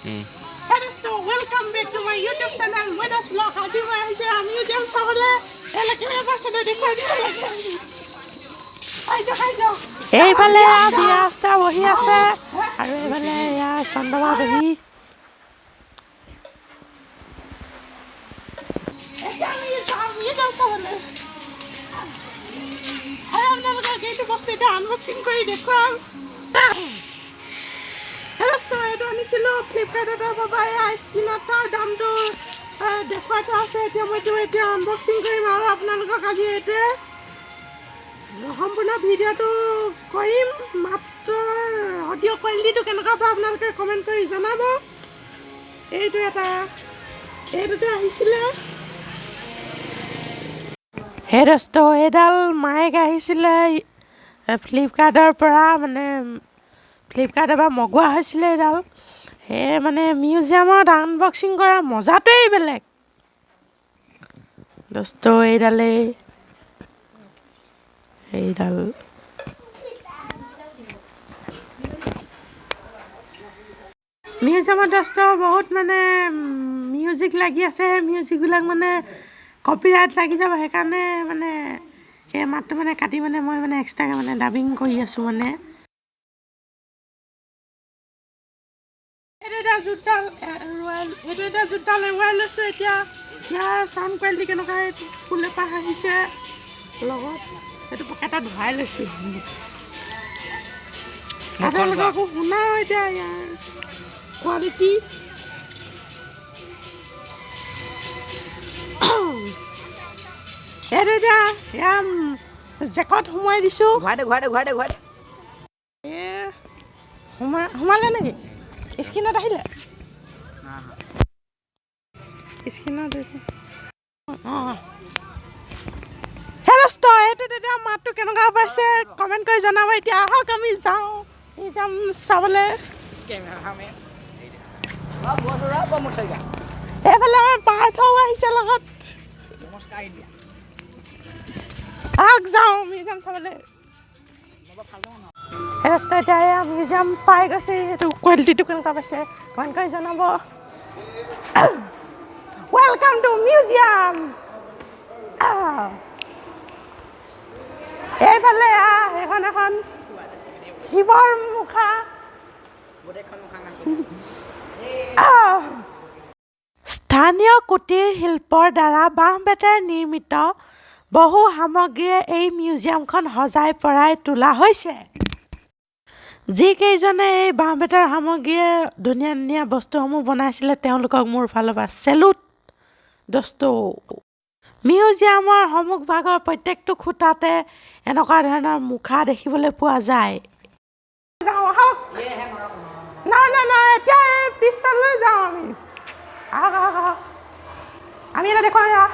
Hello, welcome back to my YouTube channel. My name is svlogs. আজি মই আহিছো museum চাবলৈ এলাকাৰে বাছলৈ দেখুৱাই দিব লাগে। আইজা এইফালে বিৰাস্তা বহি আছে আৰু এইফালে ইয়া চন্দবা বহি এতিয়া আমি মিউজিয়াম চাবলৈ আপোনালোকক এইটো বস্তু এটা আনবক্সিং কৰি দেখুৱাম। এইটো আনিছিলোঁ ফ্লিপকাৰ্টৰ পৰা স্ক্ৰীণত দামটো দেখুৱাই থোৱা আছে। এতিয়া আনবক্সিং কৰিম আৰু আপোনালোকক আজি এইটোৱে সম্পূৰ্ণ ভিডিঅ'টো কৰিম। মাত্ৰ অডিঅ' কোৱালিটিটো কেনেকুৱা পায় আপোনালোকে কমেণ্ট কৰি জনাব। এইটোতে আহিছিলে সেই দোস্ত এইডাল মাইক আহিছিলে ফ্লিপকাৰ্টৰ পৰা, মানে ফ্লিপকাৰ্টৰ পৰা মগোৱা হৈছিলে এইডাল। সেই মানে মিউজিয়ামত আনবক্সিং কৰা মজাটোৱেই বেলেগ দোস্ত। এইডাল মিউজিয়ামত দোস্ত বহুত মানে মিউজিক লাগি আছে। মিউজিকবিলাক মানে কপিৰাইট লাগি যাব, সেইকাৰণে মানে এই মাতটো মানে কাটি মানে মই মানে এক্সট্ৰাকৈ মানে ডাবিং কৰি আছোঁ। মানে এইটো এটা জোতাল এৱাই লৈছোঁ। এতিয়া ইয়াৰ চাউণ্ড কোৱালিটি কেনেকুৱা ফুলে পাহ আহিছে লগত সেইটো পকেটত ভৰাই লৈছোঁ। আপোনালোককো শুনাও এতিয়া ইয়াৰ কোৱালিটি। এইটো এতিয়া এয়া জেকত সোমাই দিছোঁ। সোমালে নেকি? স্ক্ৰীণত আহিলে স্ক্ৰীণত অঁ হেৰস্ত এইটো তেতিয়া মাতটো কেনেকুৱা পাইছে কমেণ্ট কৰি জনাব। এতিয়া আহক আমি যাওঁ মিউজিয়াম চাবলৈ। এইফালে আমাৰ পাৰ্থও আহিছে লগত। আহক যাওঁ মিউজিয়াম চাবলৈ। হেৰস্ত এতিয়া এয়া মিউজিয়াম পাই গৈছে। এইটো কোৱালিটিটো কেনেকুৱা পাইছে কমেণ্ট কৰি জনাব। Welcome to museum. এইফালে এখন এখন শিৱৰ মুখা। স্থানীয় কুটিৰ শিল্পৰ দ্বাৰা বাঁহ বেতেৰে নিৰ্মিত বহু সামগ্ৰীয়ে এই মিউজিয়ামখন সজাই পৰাই তোলা হৈছে। যিকেইজনে এই বাঁহ বেতৰ সামগ্ৰীয়ে ধুনীয়া ধুনীয়া বস্তুসমূহ বনাইছিলে তেওঁলোকক মোৰ ফালৰ পৰা চেলুট দোস্ত। মিউজিয়ামৰ সন্মুখভাগৰ প্ৰত্যেকটো খুঁটাতে এনেকুৱা ধৰণৰ মুখা দেখিবলৈ পোৱা যায়। নহয় এতিয়া পিছফালে যাওঁ আমি। আমি এটা দেখুৱাওঁ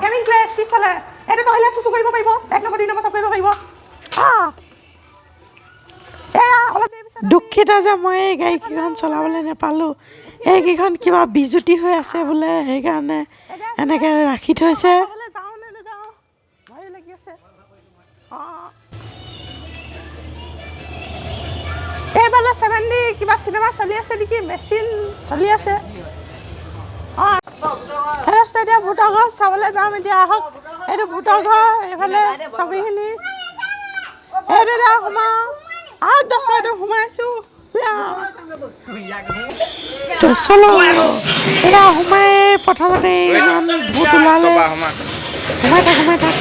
গেমিং প্লেচ পিছফালে। এইটো নহ'লে চুচু কৰিব পাৰিব, 1 নম্বৰ 2 নম্বৰ চব কৰিব পাৰিব। দুখিত যে মই এই গাড়ীকেইখন চলাবলৈ নাপালোঁ। এইকেইখন কিবা বিজুতি হৈ আছে বোলে, সেইকাৰণে এনেকৈ ৰাখি থৈছে। এইফালে 7D কিবা চিনেমা চলি আছে নেকি, মেচিন চলি আছে। এতিয়া ভূতৰ ঘৰ চাবলৈ যাম। এতিয়া আহক এইটো ভূতৰ ঘৰ। এইফালে ছবিখিনি এইটো এতিয়া সোমাওঁ। আহক দোস্ত এইটো সোমাইছোঁ। চলো এতিয়া সোমাই প্ৰথমতে ইমান ভূত ওলালে। সোমাই থাক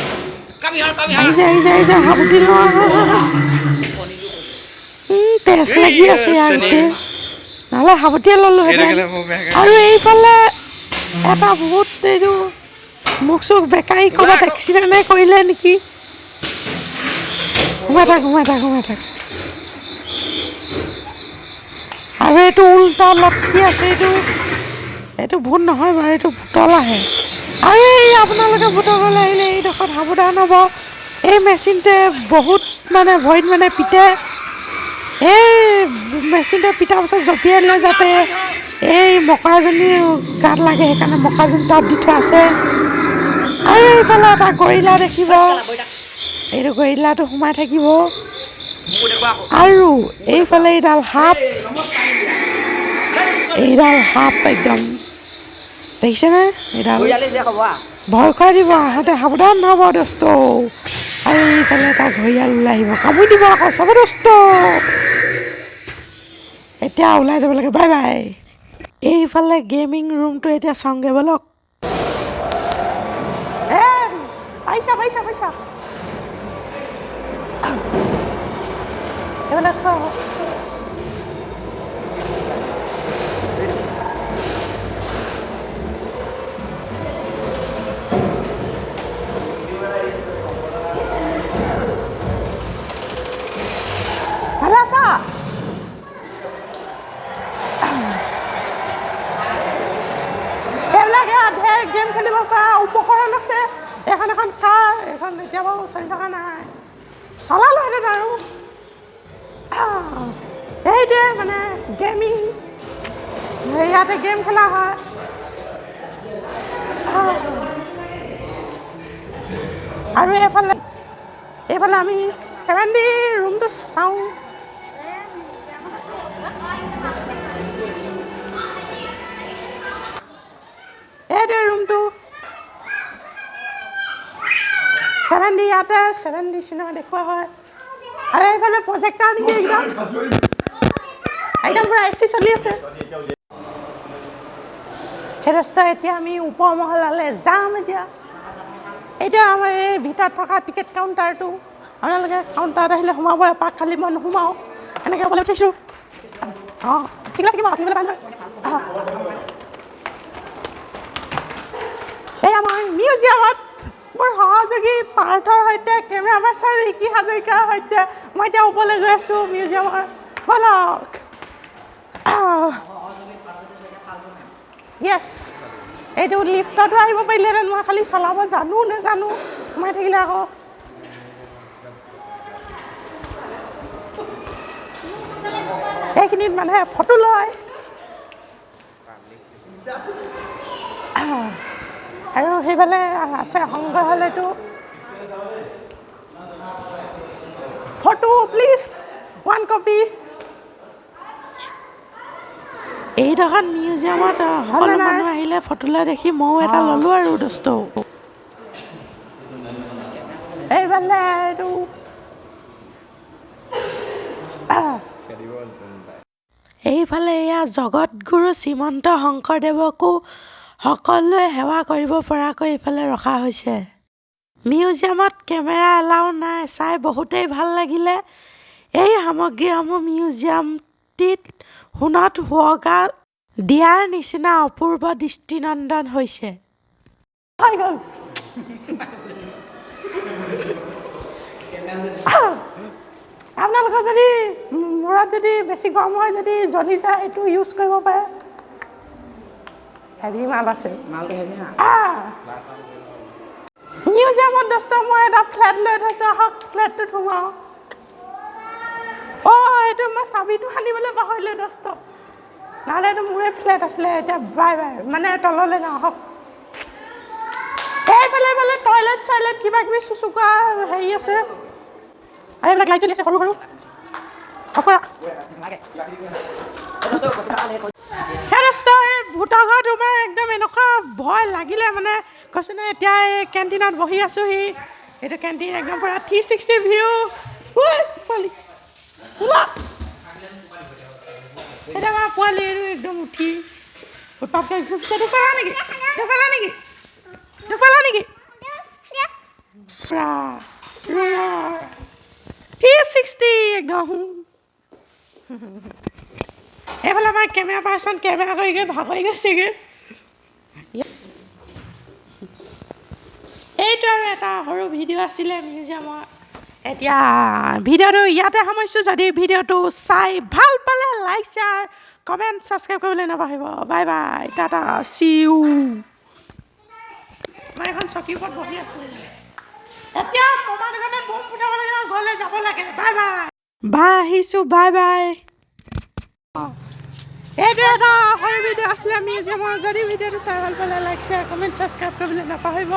আহিছে সাবুতি লোৱা তেজ লাগি আছে ইয়াতে, নহ'লে সাবুতিয়ে ল'লোঁ হেঁতেন। আৰু এইফালে এটা বহুত এইটো মুখ চুখ বেকাৰী ক'ৰবাত এক্সিডেণ্টে কৰিলে নেকি। সোমাই থাক আৰু এইটো উল্টা লটকি আছে। এইটো ভূত নহয় বাৰু, এইটো ভূতল আহে। আৰু এই আপোনালোকে ভূতৰ ঘৰলৈ আহিলে এইডোখৰত সাৱধান হ'ব। এই মেচিনটোৱে বহুত মানে ভৰিত মানে পিতে। এই মেচিনটোৱে পিটাৰ পাছত জঁপিয়াই দিলে যাতে এই মকৰাজনী গাত লাগে, সেইকাৰণে মকৰাজনী তাত দি থোৱা আছে। আৰু এইফালে এটা গৰিলা দেখিব, এইটো গৰিলাটো সোমাই থাকিব। আৰু এইফালে এইডাল সাপ এইডাল সাপ একদম দেখিছেনে এইডাল ভয় খুৱাই দিব আহোঁতে সাৱধান হ'ব দোস্ত আৰু এইফালে এটা ঘৰিয়াল ওলাই আহিব কামুৰি দিব আকৌ চাব দোস্ত এতিয়া ওলাই যাব লাগে বাই বাই এইফালে গেমিং ৰুমটো এতিয়া চাওঁগৈ ব'লক পাইছা এইফালে থোৱা ভালে আছা এইবিলাক ঢেৰ গেম খেলিব পৰা উপকৰণ আছে এখন কাৰ এখন এতিয়া বাৰু চলি থকা নাই চলালোহেঁতেন আৰু এইটোৱে মানে গেমিং ইয়াতে গেম খেলা হয় আৰু এইফালে আমি 7D ৰুমটো চাওঁ এইটোৱে ৰুমটো 7D ইয়াতে 7D চিনেমা দেখুওৱা হয় আৰু এইফালে প্ৰজেক্টাৰ নেকি একদম পুৰা এচি চলি আছে সেই ৰাস্তা এতিয়া আমি ওপৰ মহলালৈ যাম এতিয়া এইটো আমাৰ এই ভিতৰত থকা টিকেট কাউণ্টাৰটো আপোনালোকে কাউণ্টাৰত আহিলে সোমাব এপাক খালি মই নোসোমাওঁ এনেকৈ ক'বলৈ উঠিছোঁ অঁ ঠিক আছে কিবা আঁকিবলৈ পাই এই আমাৰ মিউজিয়ামত মোৰ সহযোগী পাৰ্থৰ সৈতে কেমেৰা পাৰ্চন ৰিকি হাজৰিকাৰ সৈতে মই এতিয়া ওপৰলৈ গৈ আছোঁ মিউজিয়ামৰ ব'লক য়েছ এইটো লিফ্টতো আহিব পাৰিলেহেঁতেন মই খালি চলাব জানো নেজানো সোমাই থাকিলে আকৌ এইখিনিত মানুহে ফটো লয় আৰু সেইফালে আছে সংগ্ৰহালয়টো ফটো প্লিজ 1 কপি এইডোখৰ মিউজিয়ামত সকলো মানুহ আহিলে ফটো লৈ দেখি ময়ো এটা ল'লোঁ আৰু দোস্ত এইফালে এইটো এইফালে এয়া জগতগুৰু শ্ৰীমন্ত শংকৰদেৱকো সকলোৱে সেৱা কৰিব পৰাকৈ এইফালে ৰখা হৈছে মিউজিয়ামত কেমেৰা এলাও নাই চাই বহুতেই ভাল লাগিলে এই সামগ্ৰীসমূহ মিউজিয়ামটিত সোণত সুৱগা দিয়াৰ নিচিনা অপূৰ্ব দৃষ্টিনন্দন হৈছে আপোনালোকৰ যদি মূৰত যদি বেছি গৰম হয় যদি জ্বলি যায় এইটো ইউজ কৰিব পাৰে হেভি মাল আছে মিউজিয়ামত দোস্ত মই এটা ফ্লেট লৈ থৈছোঁ আহক ফ্লেটটোত সোমাওঁ এইটো মই চাবিটো আনিবলৈ পাহৰিলোঁ দোস্ত নহ'লে এইটো মোৰে ফ্লেট আছিলে এতিয়া বাই মানে তললৈ যাওঁ আহক এইফালে টয়লেট চয়লেট কিবা কিবি চুচুকুৱা হেৰি আছে আৰু এইবিলাক লাইট জ্বলি আছে সৰু ভূতৰ ঘৰত সোমাই একদম এনেকুৱা ভয় লাগিলে মানে কৈছোঁ নহয় এতিয়া এই কেণ্টিনত বহি আছোঁহি এইটো কেণ্টিন একদম পূৰা 360 ভিউ এতিয়া আমাৰ পোৱালি একদম উঠি দুপালা নেকি পূৰা 360 একদম এইফালে আমাৰ কেমেৰা পাৰ্চন কেমেৰা কৰি ভাগৰি গৈছেগৈ এইটো আৰু এটা সৰু ভিডিঅ' আছিলে মিউজিয়ামৰ এতিয়া ভিডিঅ'টো ইয়াতে সামৰিছোঁ যদি ভিডিঅ'টো চাই ভাল পালে লাইক শ্বেয়াৰ কমেণ্ট ছাবস্ক্ৰাইব কৰিবলৈ নাপাহৰিব বাই বাই টাটা চি ইউ মই এখন চকীৰ ওপৰত বহি আছোঁ এতিয়া মোমাৰ দোকানত বম ফুটাব লাগে ঘৰলৈ যাব লাগে বাই আহিছোঁ বাই এইটো এটা সৰু ভিডিঅ' আছিলে মিউজিয়ামৰ যদি ভিডিঅ'টো চাই ভাল পালে লাইক শ্বেয়াৰ কমেণ্ট ছাবস্ক্ৰাইব কৰিবলৈ নাপাহৰিব